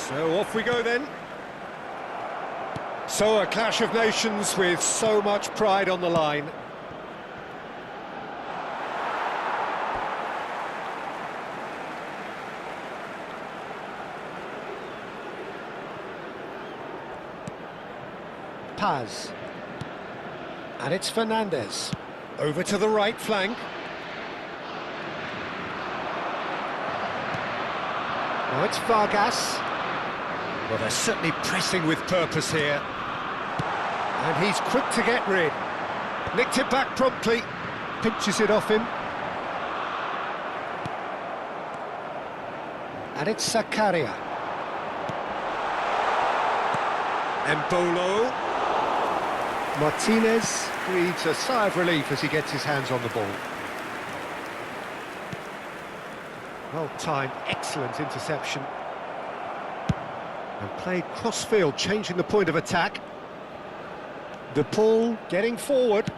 So off we go then. So a clash of nations with so much pride on the line. Paz. And it's Fernandez. Over to the right flank. Now it's Vargas. Well, they're certainly pressing with purpose here. And he's quick to get rid. Nicked it back promptly. Pinches it off him. And it's Zakaria. Embolo. Martinez breathes a sigh of relief as he gets his hands on the ball. Well-timed, excellent interception. And played cross-field, changing the point of attack. De Paul getting forward,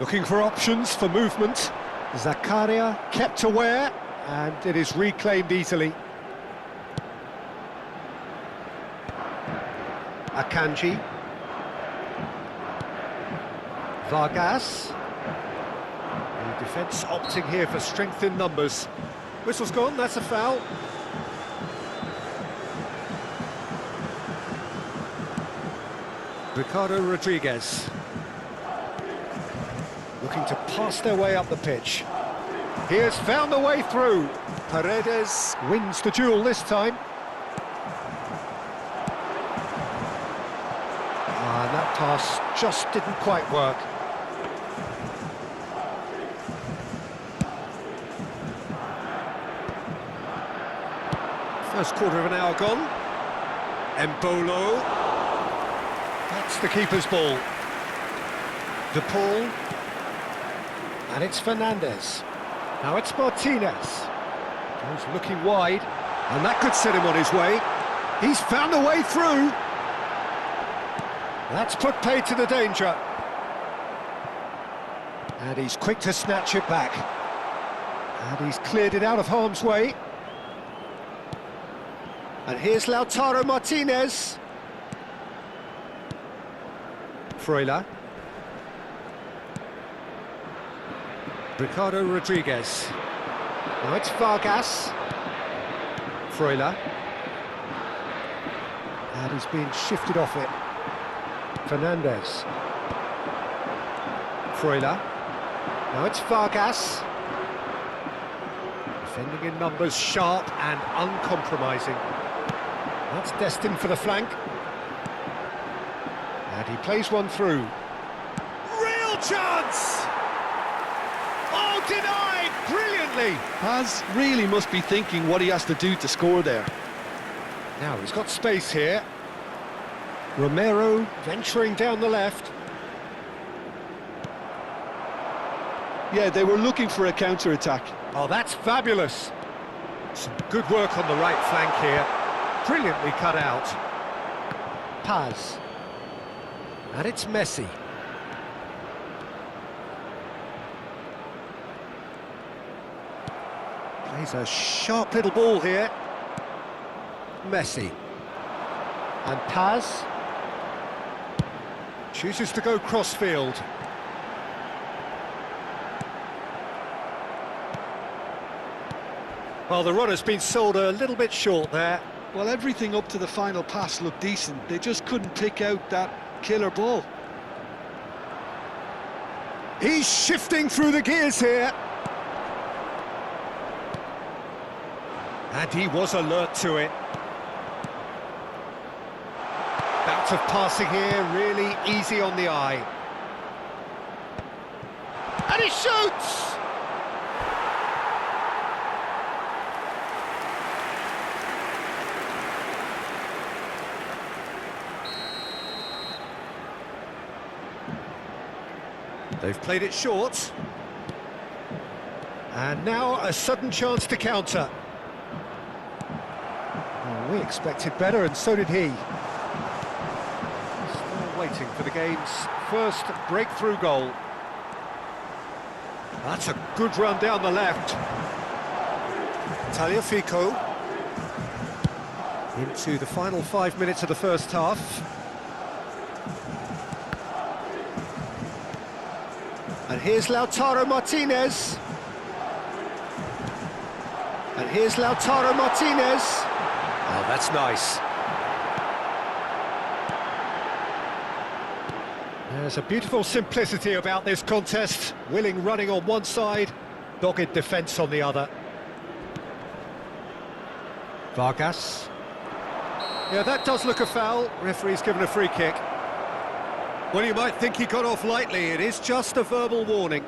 looking for options for movement. Zakaria kept aware, and it is reclaimed easily. Akanji. Vargas. The defence opting here for strength in numbers. Whistle's gone, that's a foul. Ricardo Rodriguez. Looking to pass their way up the pitch. He has found the way through. Paredes wins the duel this time. And that pass just didn't quite work. First quarter of an hour gone. Embolo. That's the keeper's ball. De Paul. And it's Fernandez. Now it's Martinez. He's looking wide. And that could set him on his way. He's found a way through. That's put paid to the danger. And he's quick to snatch it back. And he's cleared it out of harm's way. And here's Lautaro Martinez. Freuler. Ricardo Rodriguez. Now it's Vargas. Freuler. And he's being shifted off it. Fernandez. Freuler. Now it's Vargas. Defending in numbers, sharp and uncompromising. That's destined for the flank. And he plays one through. Real chance! Oh, denied brilliantly! Paz really must be thinking what he has to do to score there. Now he's got space here. Romero venturing down the left. Yeah, they were looking for a counter-attack. Oh, that's fabulous. Some good work on the right flank here. Brilliantly cut out. Paz. And it's Messi. Plays a sharp little ball here. Messi. And Paz. Chooses to go cross-field. Well, the runner's been sold a little bit short there. Well, everything up to the final pass looked decent. They just couldn't pick out that killer ball. He's shifting through the gears here. And he was alert to it. Bout of passing here, really easy on the eye. And he shoots! They've played it short. And now a sudden chance to counter. Oh, we expected better, and so did he. Still waiting for the game's first breakthrough goal. That's a good run down the left. Tagliafico. Into the final 5 minutes of the first half. And here's Lautaro Martinez. And here's Lautaro Martinez. Oh, that's nice. There's a beautiful simplicity about this contest. Willing running on one side, dogged defence on the other. Vargas. Yeah, that does look a foul. Referee's given a free kick. Well, you might think he got off lightly. It is just a verbal warning.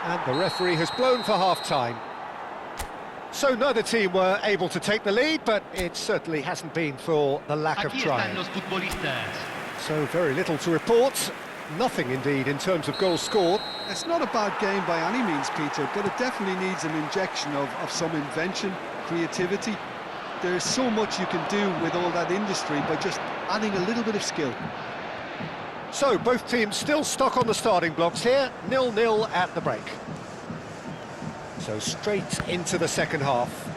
And the referee has blown for half-time. So neither team were able to take the lead, but it certainly hasn't been for the lack of trying. So very little to report. Nothing, indeed, in terms of goals scored. It's not a bad game by any means, Peter, but it definitely needs an injection of some invention, creativity. There's so much you can do with all that industry by just adding a little bit of skill. So, both teams still stuck on the starting blocks here, 0-0 at the break. So, straight into the second half.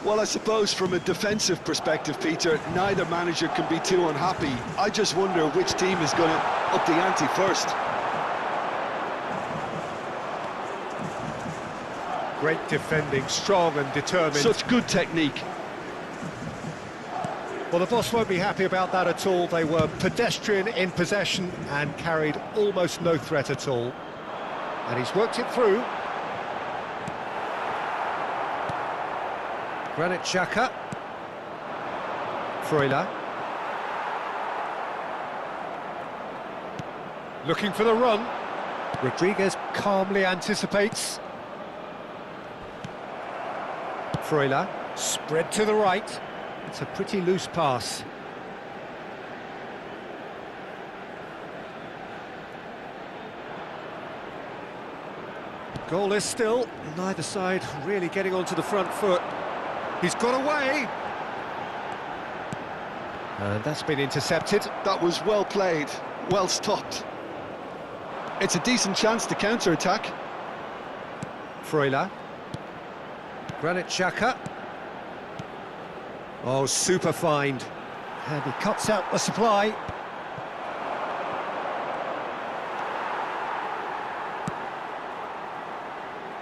Well, I suppose from a defensive perspective, Peter, neither manager can be too unhappy. I just wonder which team is going to up the ante first. Great defending, strong and determined. Such good technique. Well, the boss won't be happy about that at all. They were pedestrian in possession and carried almost no threat at all. And he's worked it through. Granit Xhaka. Freuler. Looking for the run. Rodriguez calmly anticipates. Freuler. Spread to the right. It's a pretty loose pass. Goalless still, neither side really getting onto the front foot. He's got away. And that's been intercepted. That was well played, well stopped. It's a decent chance to counter-attack. Freuler. Granit Xhaka. Oh, super find. And he cuts out the supply.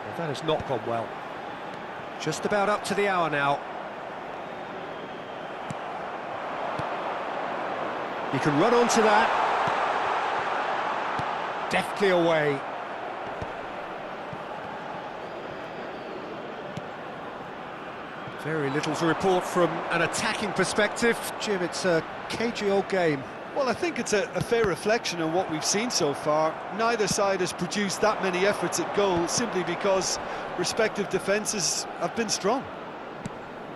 Well, that has not gone well. Just about up to the hour now. He can run onto that. Deftly away. Very little to report from an attacking perspective. Jim, it's a cagey old game. Well, I think it's a fair reflection on what we've seen so far. Neither side has produced that many efforts at goal simply because respective defences have been strong.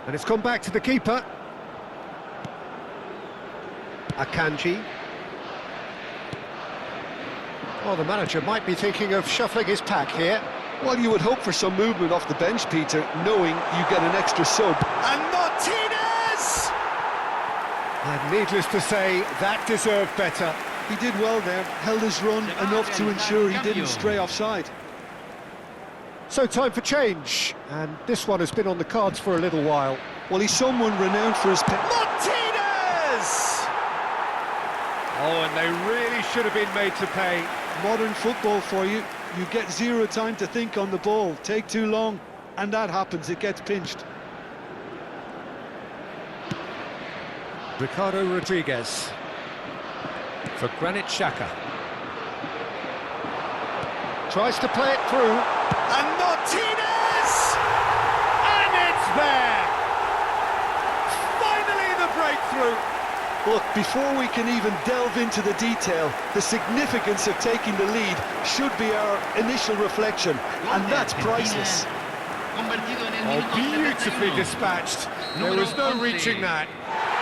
And it's gone back to the keeper. Akanji. Well, the manager might be thinking of shuffling his pack here. Well, you would hope for some movement off the bench, Peter, knowing you get an extra sub. And Martinez! And needless to say, that deserved better. He did well there, held his run enough to ensure he didn't stray offside. So time for change, and this one has been on the cards for a little while. Well, he's someone renowned for his... Martinez! Oh, and they really should have been made to pay. Modern football for you. You get zero time to think on the ball, take too long, and that happens, it gets pinched. Ricardo Rodriguez for Granit Xhaka. Tries to play it through, and Martinez! And it's there! Finally the breakthrough! Look, before we can even delve into the detail, the significance of taking the lead should be our initial reflection, and that's priceless. Oh, beautifully dispatched. There was no reaching that.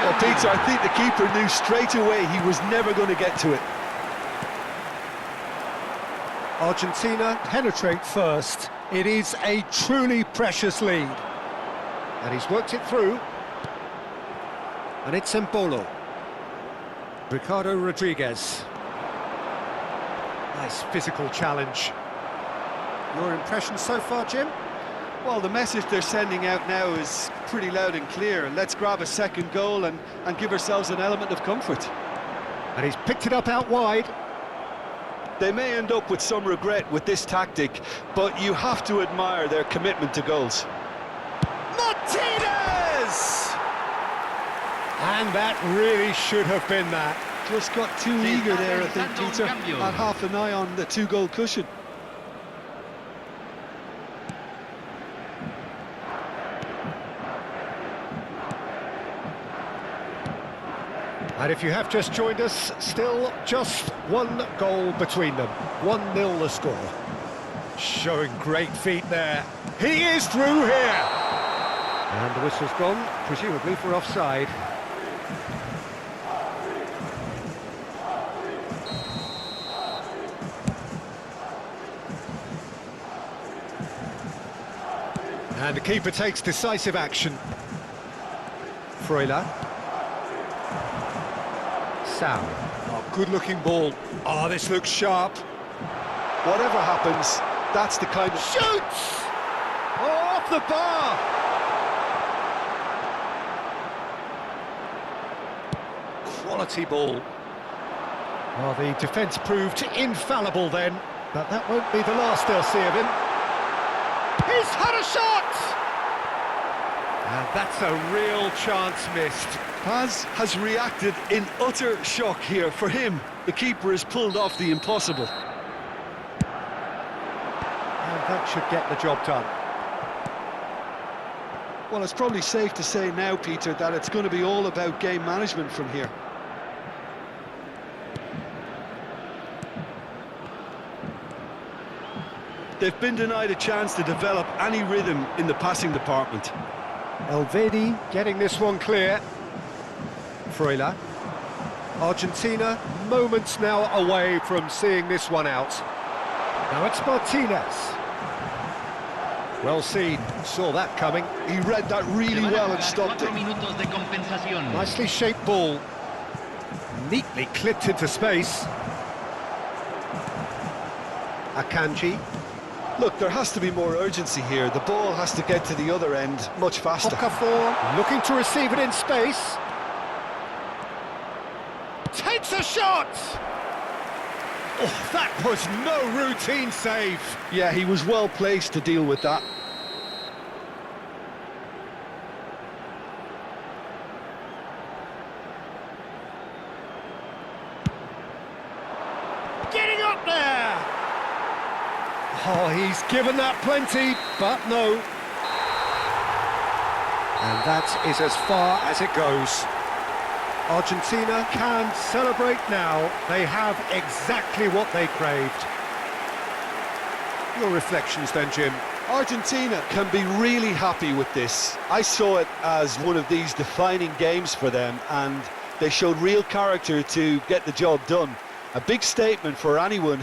Well, Peter, I think the keeper knew straight away he was never going to get to it. Argentina penetrate first. It is a truly precious lead. And he's worked it through. And it's Embolo. Ricardo Rodriguez. Nice physical challenge. Your impression so far, Jim? Well, the message they're sending out now is pretty loud and clear. Let's grab a second goal and give ourselves an element of comfort. And he's picked it up out wide. They may end up with some regret with this tactic, but you have to admire their commitment to goals. Martinez! And that really should have been that. Just got too eager there, I think, Peter. Had half an eye on the two-goal cushion. And if you have just joined us, still just one goal between them. 1-0 the score. Showing great feet there. He is through here! And the whistle's gone, presumably for offside. And the keeper takes decisive action. Freuler. Sam. Oh, good-looking ball. Oh, this looks sharp. Whatever happens, that's the kind of... Shoots! Oh, off the bar! Quality ball. Well, the defence proved infallible then, but that won't be the last they'll see of him. He's had a shot! And that's a real chance missed. Has reacted in utter shock here. For him, the keeper has pulled off the impossible. And that should get the job done. Well, it's probably safe to say now, Peter, that it's going to be all about game management from here. They've been denied a chance to develop any rhythm in the passing department. Elvedi getting this one clear. Freuler. Argentina moments now away from seeing this one out. Now it's Martinez. Well seen, saw that coming. He read that really well and stopped it. Nicely shaped ball. Neatly clipped into space. Akanji. Look, there has to be more urgency here. The ball has to get to the other end much faster. Okafor looking to receive it in space. Takes a shot! Oh, that was no routine save. Yeah, he was well placed to deal with that. Getting up there! Oh, he's given that plenty, but no. And that is as far as it goes. Argentina can celebrate now. They have exactly what they craved. Your reflections then, Jim? Argentina can be really happy with this. I saw it as one of these defining games for them, and they showed real character to get the job done. A big statement for anyone